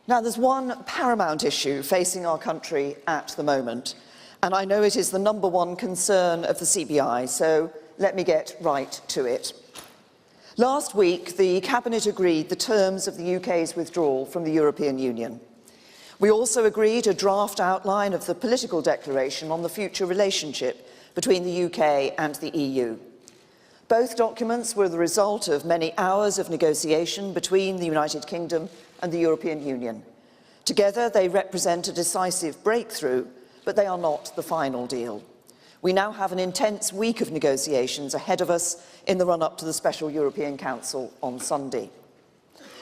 Now, there's one paramount issue facing our country at the moment, and I know it is the #1 concern of the CBI, so let me get right to it. Last week, the Cabinet agreed the terms of the UK's withdrawal from the European Union. We also agreed a draft outline of the political declaration on the future relationship between the UK and the EU. Both documents were the result of many hours of negotiation between the United Kingdom and the European Union. Together, they represent a decisive breakthrough, but they are not the final deal. We now have an intense week of negotiations ahead of us in the run-up to the Special European Council on Sunday.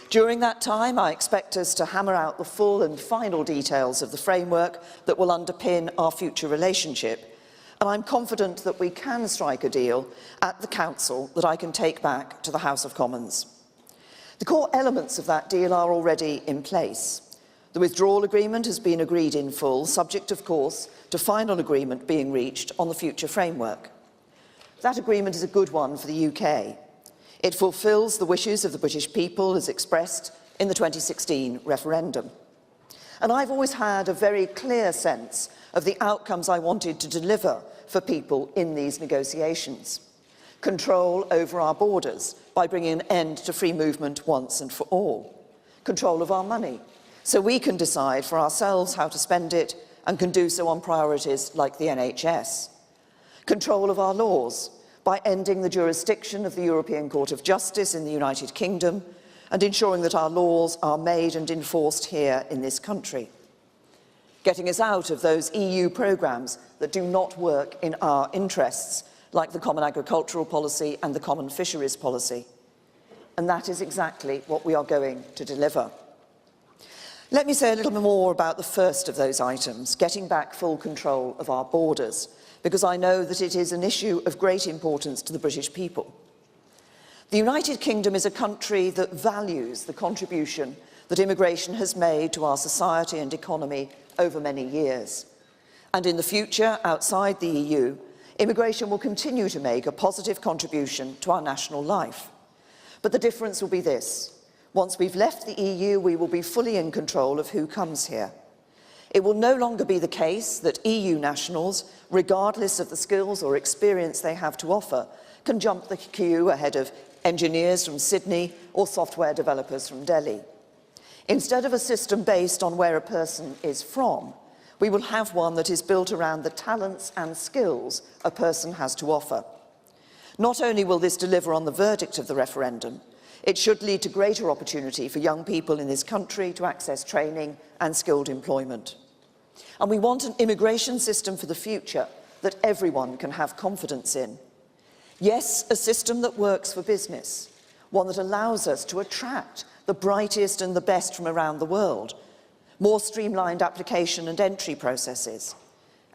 During that time, I expect us to hammer out the full and final details of the framework that will underpin our future relationship, and I'm confident that we can strike a deal at the Council that I can take back to the House of Commons. The core elements of that deal are already in place. The withdrawal agreement has been agreed in full, subject, of course, to final agreement being reached on the future framework. That agreement is a good one for the UK. It fulfills the wishes of the British people as expressed in the 2016 referendum. And I've always had a very clear sense of the outcomes I wanted to deliver for people in these negotiations. Control over our borders by bringing an end to free movement once and for all. Control of our money, so we can decide for ourselves how to spend it and can do so on priorities like the NHS. Control of our laws, by ending the jurisdiction of the European Court of Justice in the United Kingdom and ensuring that our laws are made and enforced here in this country. Getting us out of those EU programmes that do not work in our interests, like the Common Agricultural Policy and the Common Fisheries Policy. And that is exactly what we are going to deliver. Let me say a little bit more about the first of those items, getting back full control of our borders, because I know that it is an issue of great importance to the British people. The United Kingdom is a country that values the contribution that immigration has made to our society and economy over many years. And in the future, outside the EU, immigration will continue to make a positive contribution to our national life. But the difference will be this. Once we've left the EU, we will be fully in control of who comes here. It will no longer be the case that EU nationals, regardless of the skills or experience they have to offer, can jump the queue ahead of engineers from Sydney or software developers from Delhi. Instead of a system based on where a person is from, we will have one that is built around the talents and skills a person has to offer. Not only will this deliver on the verdict of the referendum, it should lead to greater opportunity for young people in this country to access training and skilled employment. And we want an immigration system for the future that everyone can have confidence in. Yes, a system that works for business, one that allows us to attract the brightest and the best from around the world, more streamlined application and entry processes.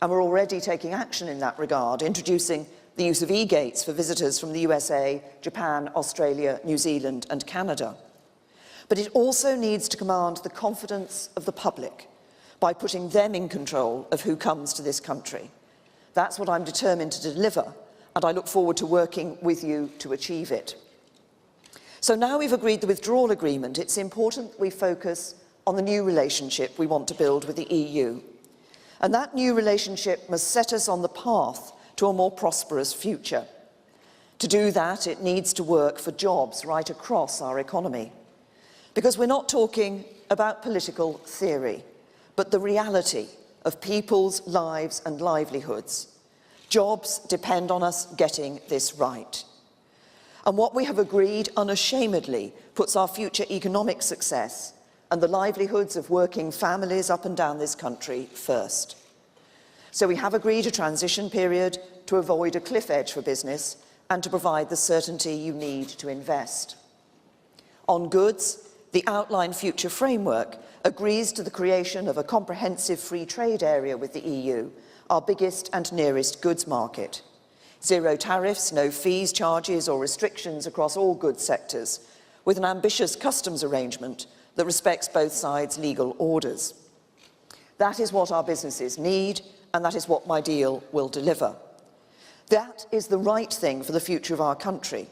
And we're already taking action in that regard, introducing the use of e-gates for visitors from the USA, Japan, Australia, New Zealand and Canada. But it also needs to command the confidence of the public by putting them in control of who comes to this country. That's what I'm determined to deliver, and I look forward to working with you to achieve it. So now we've agreed the withdrawal agreement, it's important that we focus on the new relationship we want to build with the EU. And that new relationship must set us on the path to a more prosperous future. To do that, it needs to work for jobs right across our economy. Because we're not talking about political theory, but the reality of people's lives and livelihoods. Jobs depend on us getting this right. And what we have agreed unashamedly puts our future economic success and the livelihoods of working families up and down this country first. So we have agreed a transition period to avoid a cliff edge for business and to provide the certainty you need to invest. On goods, the outlined future framework agrees to the creation of a comprehensive free trade area with the EU, our biggest and nearest goods market. Zero tariffs, no fees, charges or restrictions across all goods sectors, with an ambitious customs arrangement that respects both sides' legal orders. That is what our businesses need, and that is what my deal will deliver. That is the right thing for the future of our country,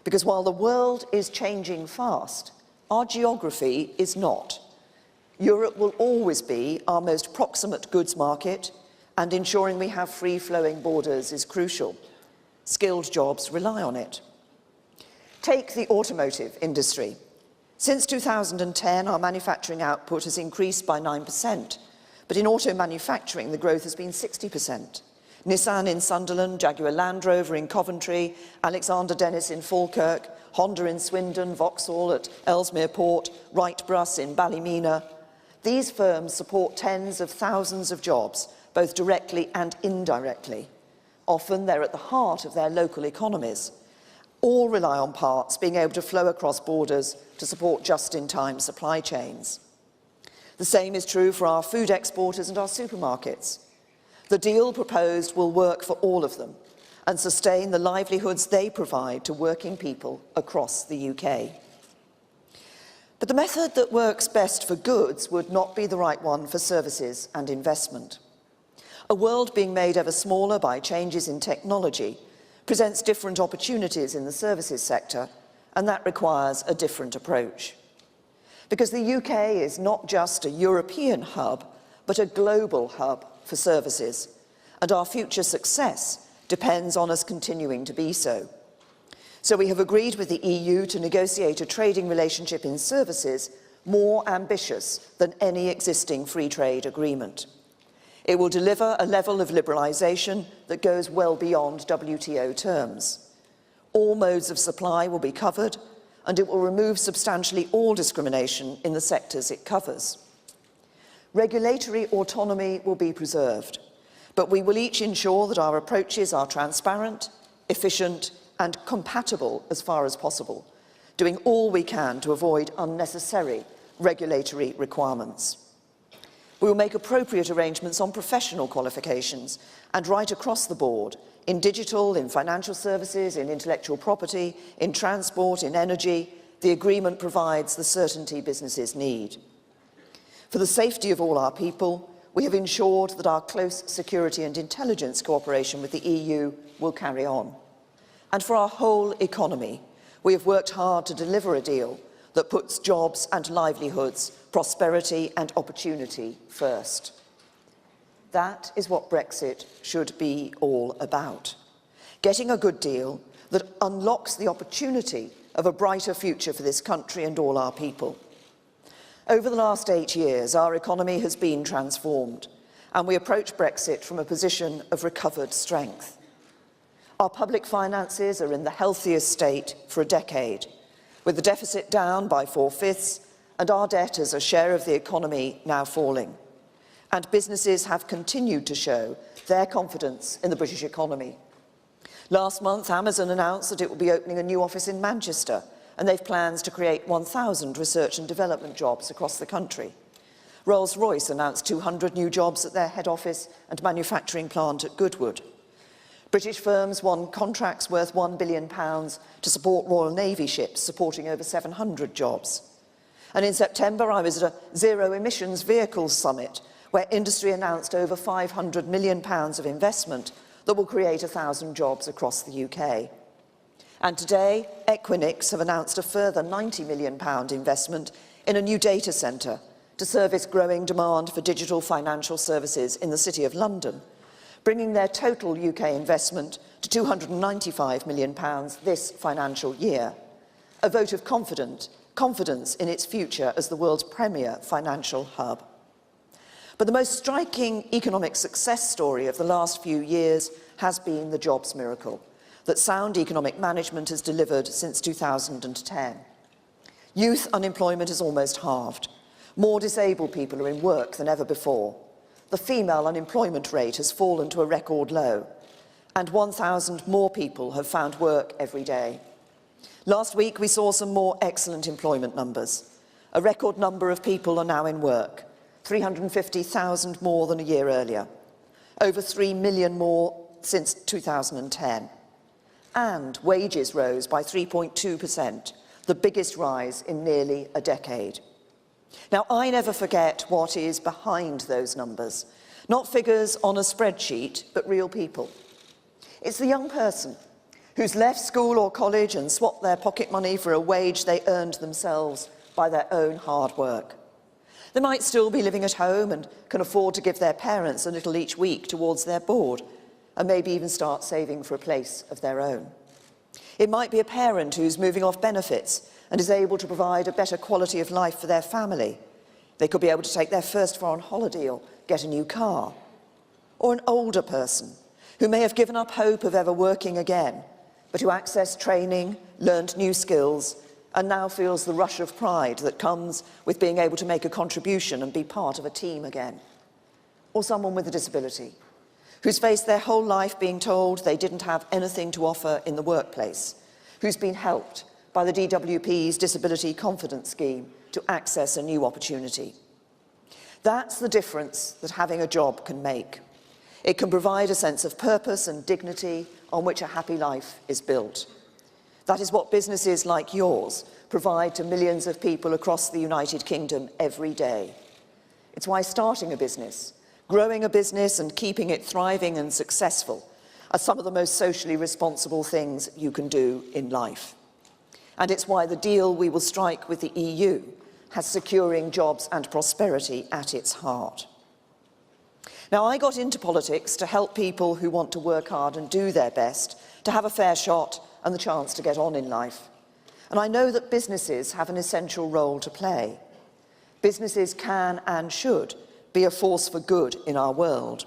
because while the world is changing fast, our geography is not. Europe will always be our most proximate goods market, and ensuring we have free-flowing borders is crucial. Skilled jobs rely on it. Take the automotive industry. Since 2010, our manufacturing output has increased by 9%, but in auto manufacturing, the growth has been 60%. Nissan in Sunderland, Jaguar Land Rover in Coventry, Alexander Dennis in Falkirk, Honda in Swindon, Vauxhall at Ellesmere Port, Wright Brus in Ballymena. These firms support tens of thousands of jobs, both directly and indirectly. Often they're at the heart of their local economies. All rely on parts being able to flow across borders to support just-in-time supply chains. The same is true for our food exporters and our supermarkets. The deal proposed will work for all of them and sustain the livelihoods they provide to working people across the UK. But the method that works best for goods would not be the right one for services and investment. A world being made ever smaller by changes in technology presents different opportunities in the services sector, and that requires a different approach. Because the UK is not just a European hub, but a global hub for services, and our future success depends on us continuing to be so. So we have agreed with the EU to negotiate a trading relationship in services more ambitious than any existing free trade agreement. It will deliver a level of liberalisation that goes well beyond WTO terms. All modes of supply will be covered, and it will remove substantially all discrimination in the sectors it covers. Regulatory autonomy will be preserved, but we will each ensure that our approaches are transparent, efficient, and compatible as far as possible, doing all we can to avoid unnecessary regulatory requirements. We will make appropriate arrangements on professional qualifications and right across the board, in digital, in financial services, in intellectual property, in transport, in energy. The agreement provides the certainty businesses need. For the safety of all our people, we have ensured that our close security and intelligence cooperation with the EU will carry on. And for our whole economy, we have worked hard to deliver a deal that puts jobs and livelihoods, prosperity and opportunity first. That is what Brexit should be all about. Getting a good deal that unlocks the opportunity of a brighter future for this country and all our people. Over the last 8 years, our economy has been transformed, and we approach Brexit from a position of recovered strength. Our public finances are in the healthiest state for a decade, with the deficit down by 4/5 and our debt as a share of the economy now falling. And businesses have continued to show their confidence in the British economy. Last month, Amazon announced that it will be opening a new office in Manchester, and they've plans to create 1,000 research and development jobs across the country. Rolls-Royce announced 200 new jobs at their head office and manufacturing plant at Goodwood. British firms won contracts worth £1 billion to support Royal Navy ships, supporting over 700 jobs. And in September, I was at a zero-emissions vehicles summit, where industry announced over £500 million of investment that will create 1,000 jobs across the UK. And today, Equinix have announced a further £90 million investment in a new data centre to service growing demand for digital financial services in the City of London, bringing their total UK investment to £295 million this financial year, a vote of confidence in its future as the world's premier financial hub. But the most striking economic success story of the last few years has been the jobs miracle that sound economic management has delivered since 2010. Youth unemployment is almost halved. More disabled people are in work than ever before. The female unemployment rate has fallen to a record low, and 1,000 more people have found work every day. Last week, we saw some more excellent employment numbers. A record number of people are now in work, 350,000 more than a year earlier, over 3 million more since 2010. And wages rose by 3.2%, the biggest rise in nearly a decade. Now, I never forget what is behind those numbers. Not figures on a spreadsheet, but real people. It's the young person who's left school or college and swapped their pocket money for a wage they earned themselves by their own hard work. They might still be living at home and can afford to give their parents a little each week towards their board, and maybe even start saving for a place of their own. It might be a parent who's moving off benefits and is able to provide a better quality of life for their family. They could be able to take their first foreign holiday or get a new car. Or an older person who may have given up hope of ever working again, but who accessed training, learned new skills, and now feels the rush of pride that comes with being able to make a contribution and be part of a team again. Or someone with a disability, who's faced their whole life being told they didn't have anything to offer in the workplace, who's been helped by the DWP's Disability Confidence Scheme to access a new opportunity. That's the difference that having a job can make. It can provide a sense of purpose and dignity on which a happy life is built. That is what businesses like yours provide to millions of people across the United Kingdom every day. It's why starting a business, growing a business and keeping it thriving and successful are some of the most socially responsible things you can do in life. And it's why the deal we will strike with the EU has securing jobs and prosperity at its heart. Now, I got into politics to help people who want to work hard and do their best to have a fair shot and the chance to get on in life. And I know that businesses have an essential role to play. Businesses can and should be a force for good in our world.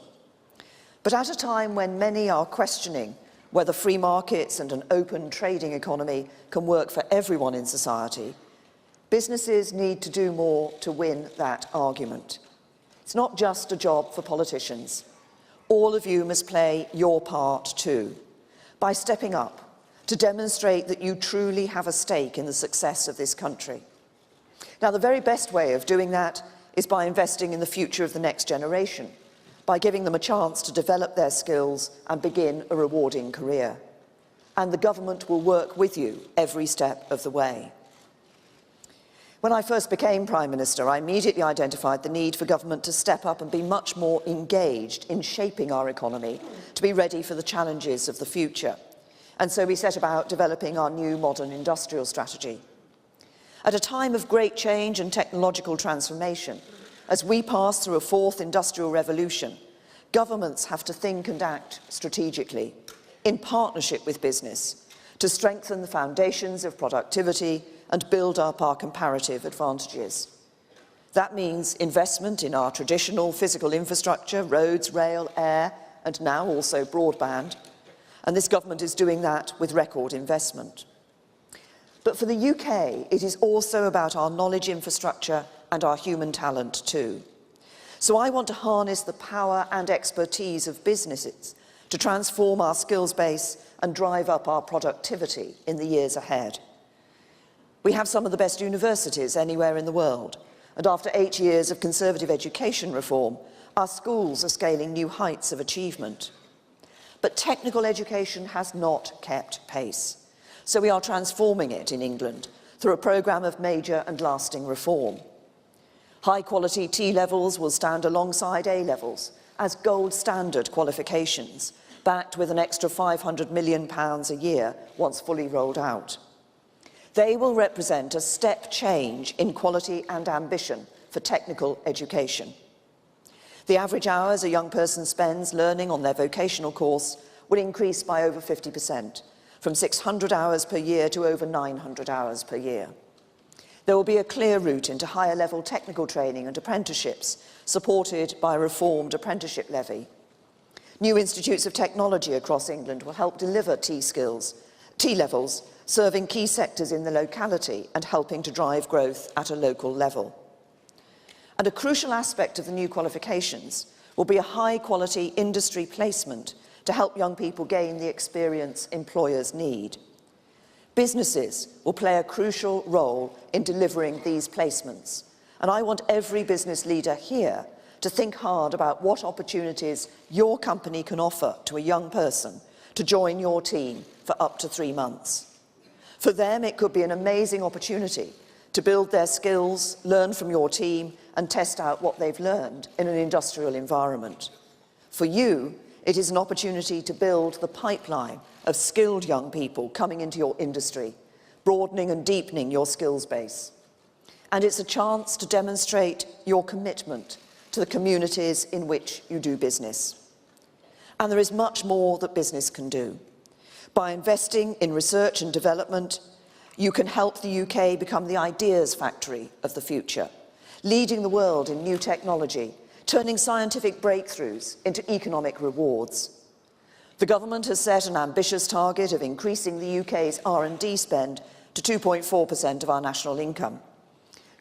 But at a time when many are questioning whether free markets and an open trading economy can work for everyone in society, businesses need to do more to win that argument. It's not just a job for politicians. All of you must play your part too, by stepping up to demonstrate that you truly have a stake in the success of this country. Now, the very best way of doing that is by investing in the future of the next generation, by giving them a chance to develop their skills and begin a rewarding career. And the government will work with you every step of the way. When I first became Prime Minister, I immediately identified the need for government to step up and be much more engaged in shaping our economy to be ready for the challenges of the future. And so we set about developing our new modern industrial strategy. At a time of great change and technological transformation, as we pass through a fourth industrial revolution, governments have to think and act strategically, in partnership with business, to strengthen the foundations of productivity and build up our comparative advantages. That means investment in our traditional physical infrastructure, roads, rail, air, and now also broadband. And this government is doing that with record investment. But for the UK, it is also about our knowledge infrastructure and our human talent too. So I want to harness the power and expertise of businesses to transform our skills base and drive up our productivity in the years ahead. We have some of the best universities anywhere in the world, and after 8 years of Conservative education reform, our schools are scaling new heights of achievement. But technical education has not kept pace, so we are transforming it in England through a programme of major and lasting reform. High-quality T-levels will stand alongside A-levels as gold standard qualifications, backed with an extra £500 million a year once fully rolled out. They will represent a step change in quality and ambition for technical education. The average hours a young person spends learning on their vocational course will increase by over 50%, from 600 hours per year to over 900 hours per year. There will be a clear route into higher level technical training and apprenticeships, supported by a reformed apprenticeship levy. New institutes of technology across England will help deliver T-levels, serving key sectors in the locality and helping to drive growth at a local level. And a crucial aspect of the new qualifications will be a high-quality industry placement to help young people gain the experience employers need. Businesses will play a crucial role in delivering these placements, and I want every business leader here to think hard about what opportunities your company can offer to a young person to join your team for up to 3 months. For them, it could be an amazing opportunity to build their skills, learn from your team, and test out what they've learned in an industrial environment. For you, it is an opportunity to build the pipeline of skilled young people coming into your industry, broadening and deepening your skills base. and it's a chance to demonstrate your commitment to the communities in which you do business. And there is much more that business can do. By investing in research and development, you can help the UK become the ideas factory of the future, leading the world in new technology, turning scientific breakthroughs into economic rewards. The government has set an ambitious target of increasing the UK's R&D spend to 2.4% of our national income.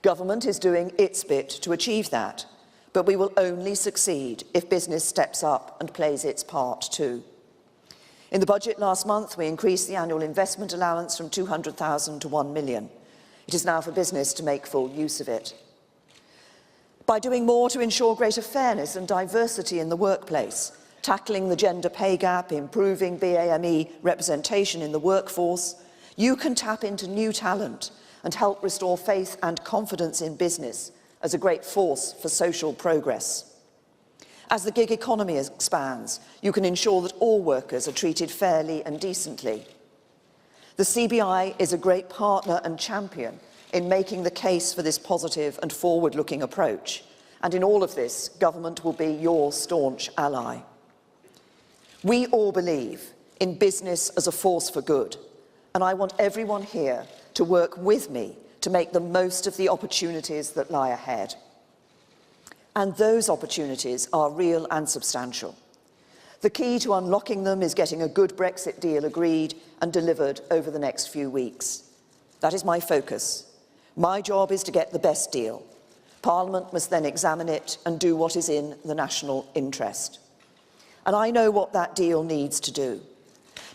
Government is doing its bit to achieve that, but we will only succeed if business steps up and plays its part too. In the budget last month, we increased the annual investment allowance from 200,000 to 1 million. It is now for business to make full use of it. By doing more to ensure greater fairness and diversity in the workplace, tackling the gender pay gap, improving BAME representation in the workforce, you can tap into new talent and help restore faith and confidence in business as a great force for social progress. As the gig economy expands, you can ensure that all workers are treated fairly and decently. The CBI is a great partner and champion in making the case for this positive and forward-looking approach, and in all of this, government will be your staunch ally. We all believe in business as a force for good, and I want everyone here to work with me to make the most of the opportunities that lie ahead. And those opportunities are real and substantial. The key to unlocking them is getting a good Brexit deal agreed and delivered over the next few weeks. That is my focus. My job is to get the best deal. Parliament must then examine it and do what is in the national interest. And I know what that deal needs to do.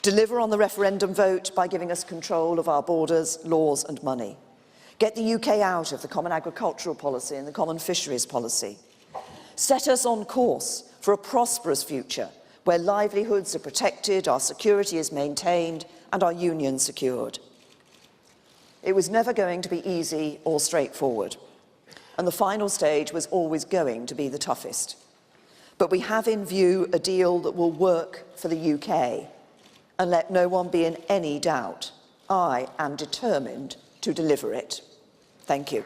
Deliver on the referendum vote by giving us control of our borders, laws and money. Get the UK out of the common agricultural policy and the common fisheries policy. Set us on course for a prosperous future where livelihoods are protected, our security is maintained and our union secured. It was never going to be easy or straightforward, and the final stage was always going to be the toughest. But we have in view a deal that will work for the UK, and let no one be in any doubt, I am determined to deliver it. Thank you.